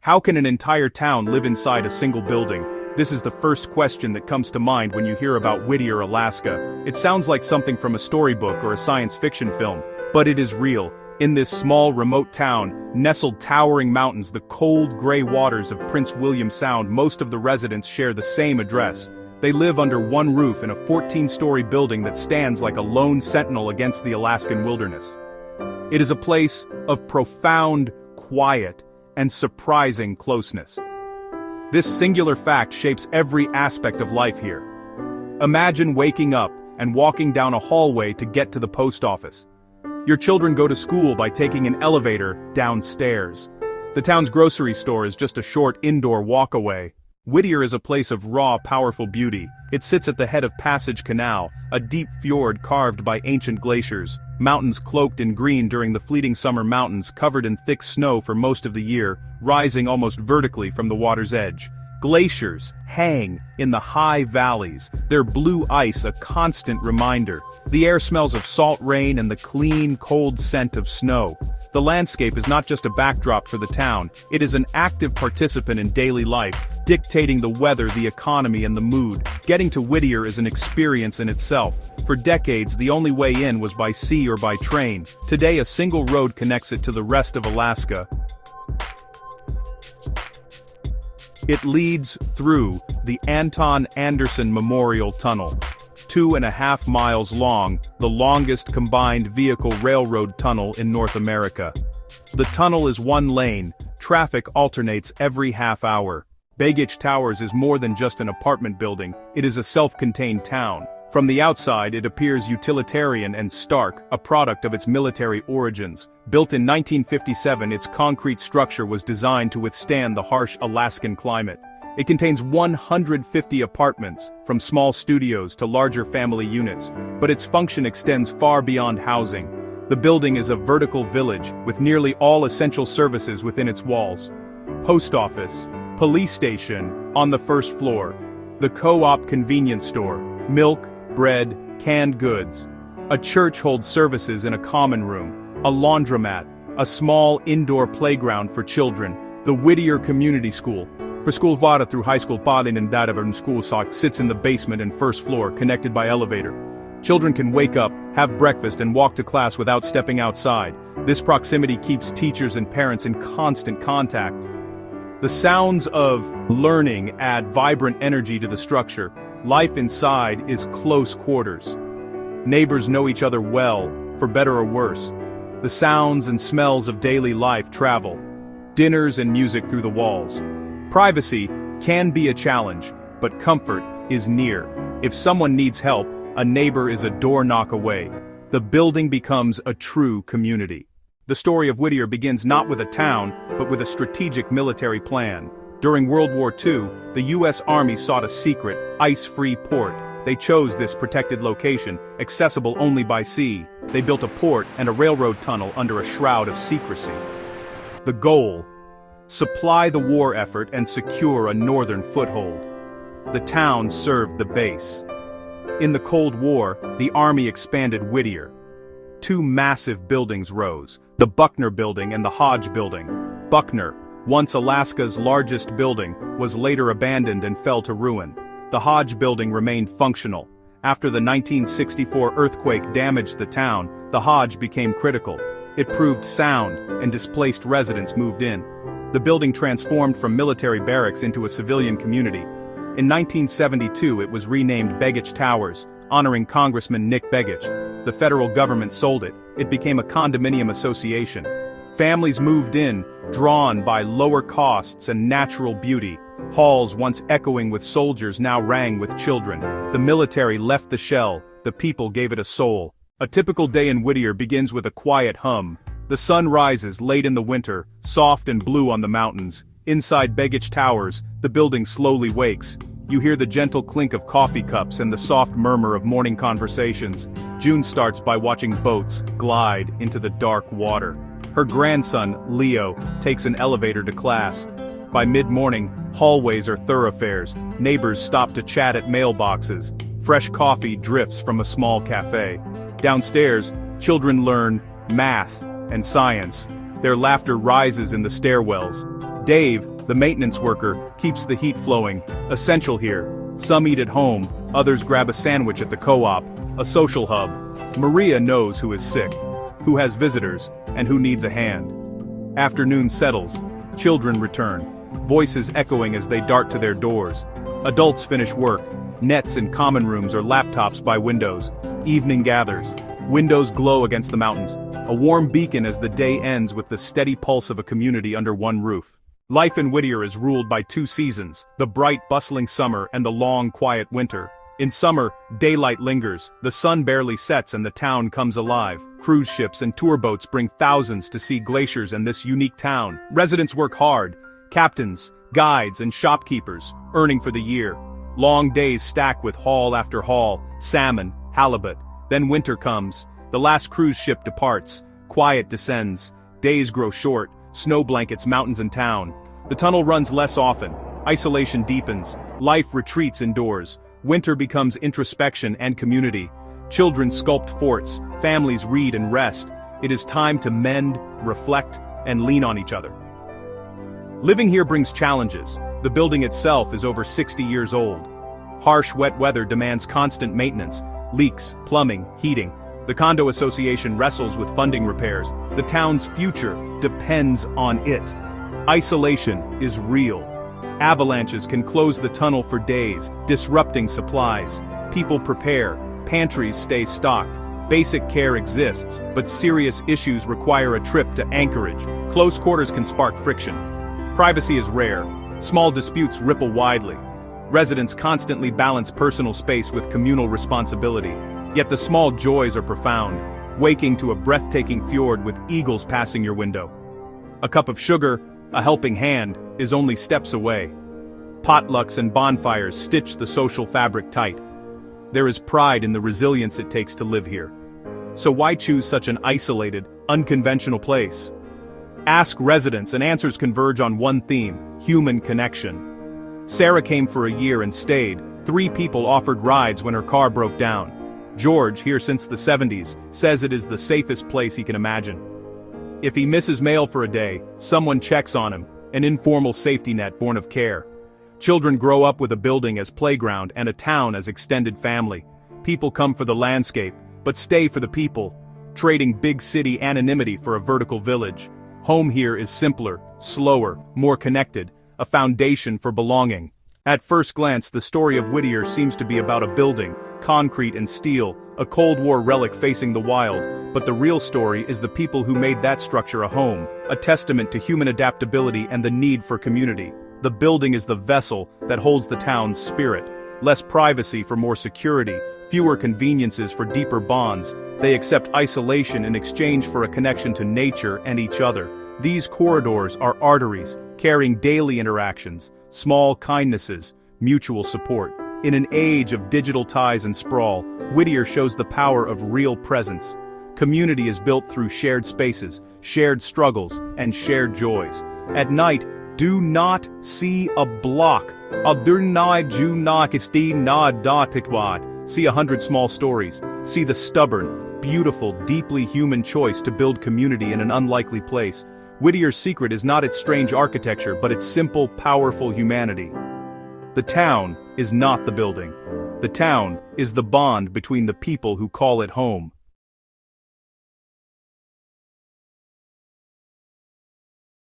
How can an entire town live inside a single building? This is the first question that comes to mind when you hear about Whittier, Alaska. It sounds like something from a storybook or a science fiction film, but it is real. In this small, remote town, nestled towering mountains, the cold, gray waters of Prince William Sound, most of the residents share the same address. They live under one roof in a 14-story building that stands like a lone sentinel against the Alaskan wilderness. It is a place of profound quiet and surprising closeness. This singular fact shapes every aspect of life here. Imagine waking up and walking down a hallway to get to the post office. Your children go to school by taking an elevator downstairs. The town's grocery store is just a short indoor walk away. Whittier is a place of raw, powerful beauty. It sits at the head of Passage Canal, a deep fjord carved by ancient glaciers, mountains cloaked in green during the fleeting summer, mountains covered in thick snow for most of the year, rising almost vertically from the water's edge. Glaciers hang in the high valleys, their blue ice a constant reminder. The air smells of salt rain and the clean, cold scent of snow. The landscape is not just a backdrop for the town, it is an active participant in daily life, dictating the weather, the economy, and the mood. Getting to Whittier is an experience in itself. For decades, the only way in was by sea or by train. Today, a single road connects it to the rest of Alaska. It leads through the Anton Anderson Memorial Tunnel. 2.5 miles long, the longest combined vehicle railroad tunnel in North America. The tunnel is one lane, traffic alternates every half hour. Begich Towers is more than just an apartment building, it is a self-contained town. From the outside it appears utilitarian and stark, a product of its military origins. Built in 1957, its concrete structure was designed to withstand the harsh Alaskan climate. It contains 150 apartments, from small studios to larger family units, but its function extends far beyond housing. The building is a vertical village, with nearly all essential services within its walls. Post office, police station, on the first floor. The co-op convenience store, milk, bread, canned goods. A church holds services in a common room. A laundromat, a small indoor playground for children. The Whittier Community School. Preschoolvara through high school Padin and Dadavan school sock sits in the basement and first floor, connected by elevator. Children can wake up, have breakfast and walk to class without stepping outside. This proximity keeps teachers and parents in constant contact. The sounds of learning add vibrant energy to the structure. Life inside is close quarters. Neighbors know each other well, for better or worse. The sounds and smells of daily life travel. Dinners and music through the walls. Privacy can be a challenge, but comfort is near. If someone needs help, a neighbor is a door knock away. The building becomes a true community. The story of Whittier begins not with a town, but with a strategic military plan. During World War II, the U.S. Army sought a secret, ice-free port. They chose this protected location, accessible only by sea. They built a port and a railroad tunnel under a shroud of secrecy. The goal: supply the war effort and secure a northern foothold. The town served the base. In the Cold War, the Army expanded Whittier. Two massive buildings rose, the Buckner Building and the Hodge Building. Buckner, once Alaska's largest building, was later abandoned and fell to ruin. The Hodge Building remained functional. After the 1964 earthquake damaged the town, the Hodge became critical. It proved sound, and displaced residents moved in. The building transformed from military barracks into a civilian community. In 1972 it was renamed Begich Towers, honoring Congressman Nick Begich. The federal government sold it. It became a condominium association. Families moved in, drawn by lower costs and natural beauty. Halls once echoing with soldiers now rang with children. The military left the shell, the people gave it a soul. A typical day in Whittier begins with a quiet hum. The sun rises late in the winter, soft and blue on the mountains. Inside Begich Towers, the building slowly wakes. You hear the gentle clink of coffee cups and the soft murmur of morning conversations. June starts by watching boats glide into the dark water. Her grandson, Leo, takes an elevator to class. By mid-morning, hallways are thoroughfares. Neighbors stop to chat at mailboxes. Fresh coffee drifts from a small cafe. Downstairs, children learn math and science. Their laughter rises in the stairwells. Dave, the maintenance worker, keeps the heat flowing, essential here. Some eat at home, others grab a sandwich at the co-op, a social hub. Maria knows who is sick, who has visitors, and who needs a hand. Afternoon settles, children return, voices echoing as they dart to their doors. Adults finish work, nets in common rooms or laptops by windows. Evening gathers, windows glow against the mountains, a warm beacon as the day ends with the steady pulse of a community under one roof. Life in Whittier is ruled by two seasons, the bright, bustling summer and the long, quiet winter. In summer, daylight lingers, the sun barely sets and the town comes alive. Cruise ships and tour boats bring thousands to see glaciers and this unique town. Residents work hard, captains, guides and shopkeepers, earning for the year. Long days stack with haul after haul, salmon, halibut. Then winter comes, the last cruise ship departs, quiet descends, days grow short, snow blankets mountains and town. The tunnel runs less often, isolation deepens, life retreats indoors. Winter becomes introspection and community. Children sculpt forts, families read and rest. It is time to mend, reflect, and lean on each other. Living here brings challenges. The building itself is over 60 years old. Harsh wet weather demands constant maintenance, leaks, plumbing, heating. The condo association wrestles with funding repairs. The town's future depends on it. Isolation is real. Avalanches can close the tunnel for days, disrupting supplies. People prepare, pantries stay stocked. Basic care exists, but serious issues require a trip to Anchorage. Close quarters can spark friction. Privacy is rare. Small disputes ripple widely. Residents constantly balance personal space with communal responsibility. Yet the small joys are profound. Waking to a breathtaking fjord with eagles passing your window. A cup of sugar, a helping hand, is only steps away. Potlucks and bonfires stitch the social fabric tight. There is pride in the resilience it takes to live here. So why choose such an isolated, unconventional place? Ask residents and answers converge on one theme: human connection. Sarah came for a year and stayed. 3 people offered rides when her car broke down. George, here since the 70s, says it is the safest place he can imagine. If he misses mail for a day, someone checks on him, an informal safety net born of care. Children grow up with a building as playground and a town as extended family. People come for the landscape, but stay for the people, trading big city anonymity for a vertical village. Home here is simpler, slower, more connected, a foundation for belonging. At first glance, the story of Whittier seems to be about a building, concrete and steel, a Cold War relic facing the wild, but the real story is the people who made that structure a home, a testament to human adaptability and the need for community. The building is the vessel that holds the town's spirit. Less privacy for more security, fewer conveniences for deeper bonds. They accept isolation in exchange for a connection to nature and each other. These corridors are arteries, carrying daily interactions, small kindnesses, mutual support. In an age of digital ties and sprawl, Whittier shows the power of real presence. Community is built through shared spaces, shared struggles, and shared joys. At night, do not see a block. See 100 small stories. See the stubborn, beautiful, deeply human choice to build community in an unlikely place. Whittier's secret is not its strange architecture, but its simple, powerful humanity. The town is not the building. The town is the bond between the people who call it home.